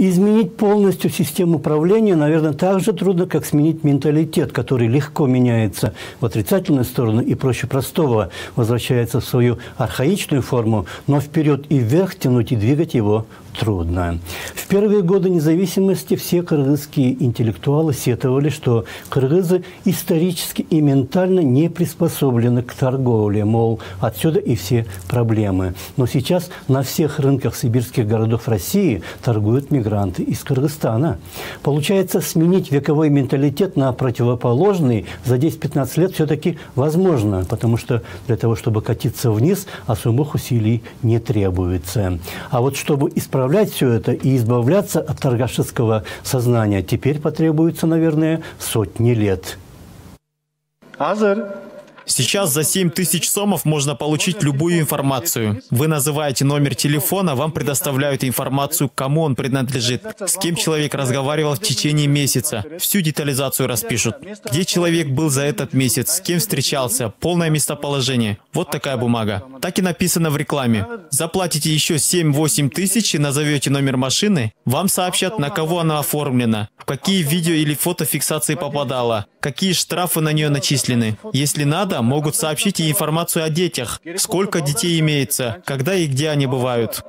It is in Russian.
Изменить полностью систему управления, наверное, так же трудно, как сменить менталитет, который легко меняется в отрицательную сторону и проще простого возвращается в свою архаичную форму, но вперед и вверх тянуть и двигать его трудно. В первые годы независимости все кыргызские интеллектуалы сетовали, что кыргызы исторически и ментально не приспособлены к торговле, мол, отсюда и все проблемы. Но сейчас на всех рынках сибирских городов России торгуют мигранты из Кыргызстана. Получается, сменить вековой менталитет на противоположный за 10-15 лет все-таки возможно, потому что для того, чтобы катиться вниз, особых усилий не требуется. А вот чтобы исправлять все это и избавляться от торгашеского сознания, теперь потребуется, наверное, сотни лет. Сейчас за 7000 сомов можно получить любую информацию. Вы называете номер телефона, вам предоставляют информацию, кому он принадлежит, с кем человек разговаривал в течение месяца. Всю детализацию распишут. Где человек был за этот месяц, с кем встречался, полное местоположение. Вот такая бумага. Так и написано в рекламе. Заплатите еще 7-8 тысяч и назовете номер машины, вам сообщат, на кого она оформлена, в какие видео или фотофиксации попадала, какие штрафы на нее начислены. Если надо, могут сообщить и информацию о детях, сколько детей имеется, когда и где они бывают.